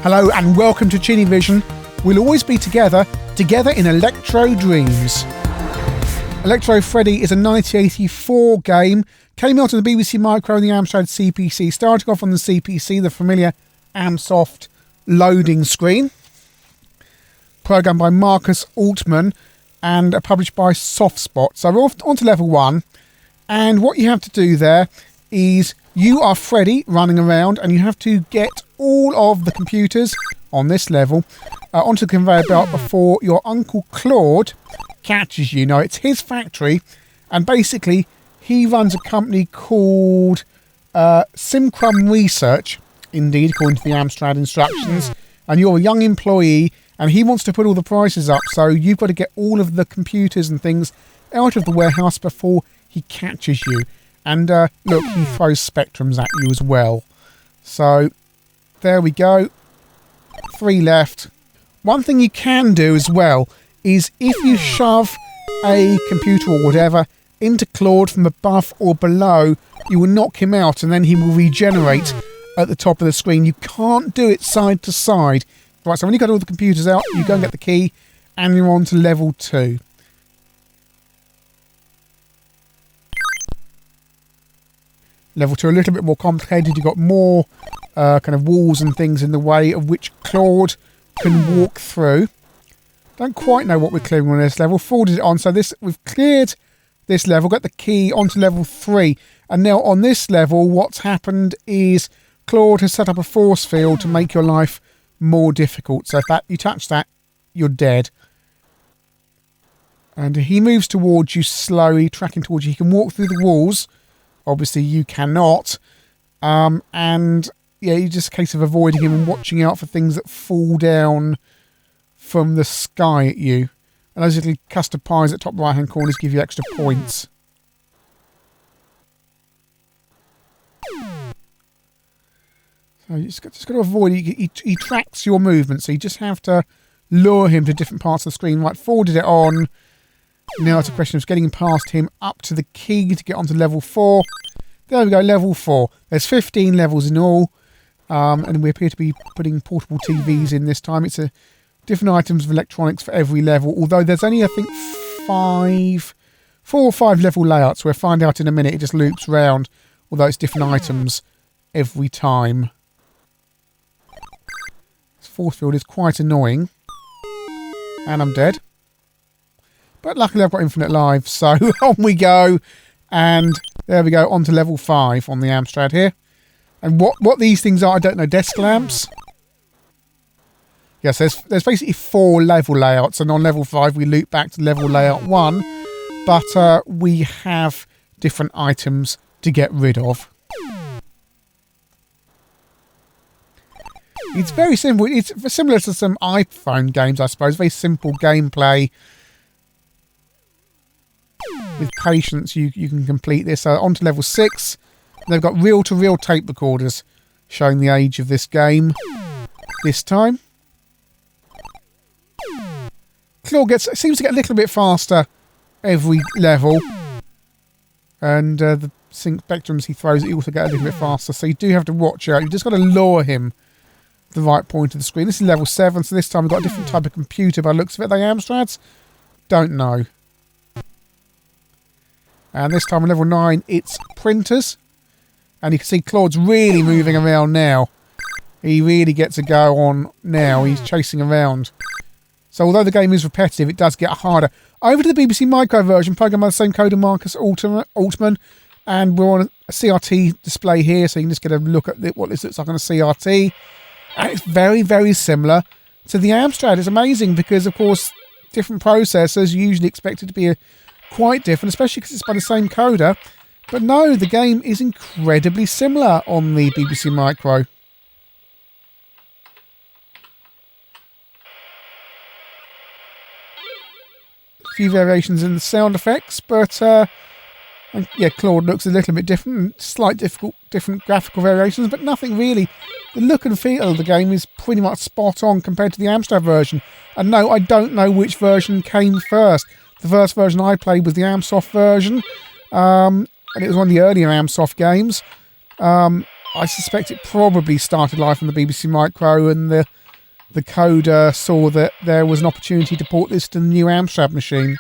Hello and welcome to ChinnyVision. We'll always be together in Electro Dreams. Electro Freddy is a 1984 game. Came out on the BBC Micro and the Amstrad CPC. Starting off on the CPC, the familiar Amsoft loading screen. Programmed by Marcus Altman and published by Softspot. So we're off onto level 1. And what you have to do there is you are Freddy running around and you have to get all of the computers on this level onto the conveyor belt before your Uncle Claude catches you. Now, it's his factory and basically he runs a company called Simcrum Research, indeed, according to the Amstrad instructions. And you're a young employee and he wants to put all the prices up. So you've got to get all of the computers and things out of the warehouse before he catches you. And look, he throws spectrums at you as well. So there we go. 3 left. One thing you can do as well is if you shove a computer or whatever into Claude from above or below, you will knock him out and then he will regenerate at the top of the screen. You can't do it side to side. Right, so when you got all the computers out, you go and get the key and you're on to level 2. Level 2 a little bit more complicated. You've got more kind of walls and things in the way of which Claude can walk through. Don't quite know what we're clearing on this level. Forwarded it on. So we've cleared this level, got the key onto level 3. And now on this level, what's happened is Claude has set up a force field to make your life more difficult. So if you touch that, you're dead. And he moves towards you slowly, tracking towards you. He can walk through the walls. Obviously, you cannot. And yeah, it's just a case of avoiding him and watching out for things that fall down from the sky at you. And those little custard pies at top right-hand corners give you extra points. So you just got to avoid. He tracks your movement, so you just have to lure him to different parts of the screen. Right, forwarded it on. Now it's a question of getting past him up to the key to get onto level 4. There we go, level 4. There's 15 levels in all. And we appear to be putting portable TVs in this time. It's different items of electronics for every level. Although there's only, I think, 4 or 5 level layouts. We'll find out in a minute. It just loops round. Although it's different items every time. This force field is quite annoying. And I'm dead. But luckily I've got infinite lives, so on we go. And there we go, on to level 5 on the Amstrad here. And what these things are, I don't know. Desk lamps? Yes, there's basically 4 level layouts. And on level 5 we loop back to level layout 1. But we have different items to get rid of. It's very simple. It's similar to some iPhone games, I suppose. Very simple gameplay. With patience, you can complete this. On to level 6. They've got reel-to-reel tape recorders showing the age of this game this time. Claude seems to get a little bit faster every level. And the spectrums he throws at you also get a little bit faster. So you do have to watch out. You've just got to lure him to the right point of the screen. This is level 7, so this time we've got a different type of computer by the looks of it. Are they Amstrads? Don't know. And this time on level 9, it's printers. And you can see Claude's really moving around now. He really gets a go on now. He's chasing around. So although the game is repetitive, it does get harder. Over to the BBC Micro version, programmed by the same coder, Marcus Altman. And we're on a CRT display here, so you can just get a look at what this looks like on a CRT. And it's very, very similar to the Amstrad. It's amazing because, of course, different processors usually expected to be quite different, especially because it's by the same coder. But no, the game is incredibly similar on the BBC Micro. A few variations in the sound effects, but yeah, Claude looks a little bit different. Slight different graphical variations, but nothing really. The look and feel of the game is pretty much spot on compared to the Amstrad version. And no, I don't know which version came first. The first version I played was the Amsoft version, and it was one of the earlier Amsoft games. I suspect it probably started live on the BBC Micro, and the coder saw that there was an opportunity to port this to the new Amstrad machine.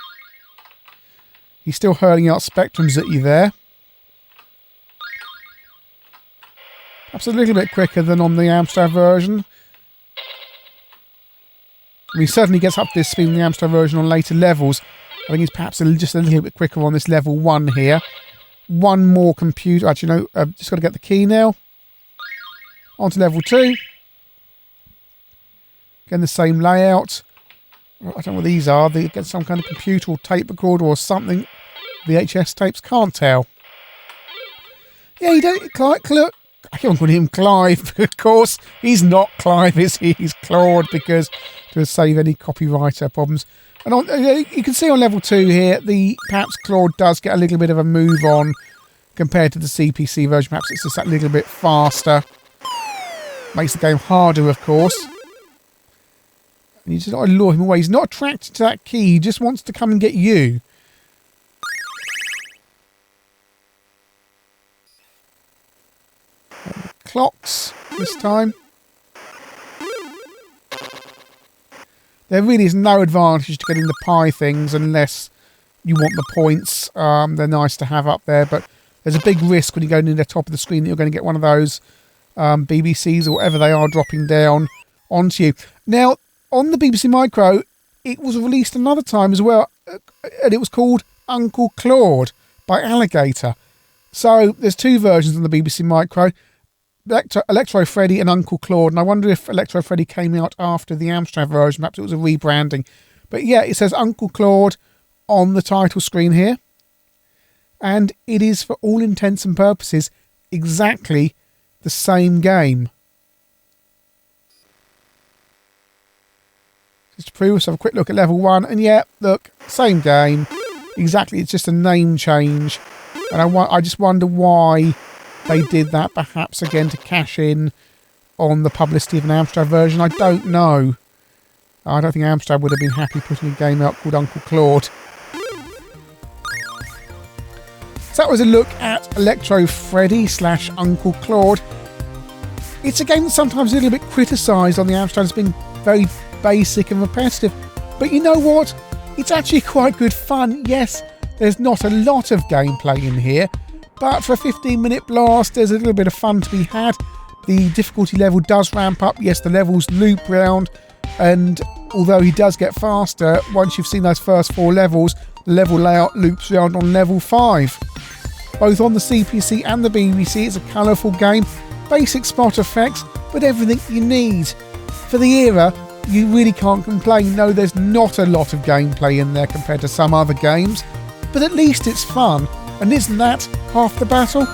He's still hurling out spectrums at you there. Perhaps a little bit quicker than on the Amstrad version. I mean, he certainly gets up to this speed in the Amstrad version on later levels. I think he's perhaps just a little bit quicker on this level 1 here. One more computer. Actually, no, I've just got to get the key now. On to level 2. Again, the same layout. I don't know what these are. They get some kind of computer or tape recorder or something. VHS tapes, can't tell. Yeah, you don't... Clive, I can't call him Clive, but of course, he's not Clive, is he? He's Claude, because to save any copyright problems. And on, you can see on level 2 here, perhaps Claude does get a little bit of a move on compared to the CPC version. Perhaps it's just that little bit faster. Makes the game harder, of course. And you just got to lure him away. He's not attracted to that key. He just wants to come and get you. Clocks this time. There really is no advantage to getting the pie things unless you want the points. They're nice to have up there, but there's a big risk when you go near the top of the screen that you're going to get one of those BBCs or whatever they are dropping down onto you. Now, on the BBC Micro, it was released another time as well, and it was called Uncle Claude by Alligator. So there's 2 versions on the BBC Micro. Electro Freddy and Uncle Claude, and I wonder if Electro Freddy came out after the Amstrad version. Perhaps it was a rebranding, but yeah, it says Uncle Claude on the title screen here, and it is for all intents and purposes exactly the same game. Just to prove, let's have a quick look at level 1, and yeah, look, same game exactly. It's just a name change, and I just wonder why they did that, perhaps again to cash in on the publicity of an Amstrad version. I don't know. I don't think Amstrad would have been happy putting a game out called Uncle Claude. So that was a look at Electro Freddy / Uncle Claude. It's a game that's sometimes a little bit criticised on the Amstrad as being very basic and repetitive. But you know what? It's actually quite good fun. Yes, there's not a lot of gameplay in here, but for a 15-minute blast, there's a little bit of fun to be had. The difficulty level does ramp up. Yes, the levels loop round, and although he does get faster, once you've seen those first 4 levels, the level layout loops round on level 5. Both on the CPC and the BBC, it's a colourful game, basic spot effects, but everything you need. For the era, you really can't complain. No, there's not a lot of gameplay in there compared to some other games, but at least it's fun. And isn't that half the battle?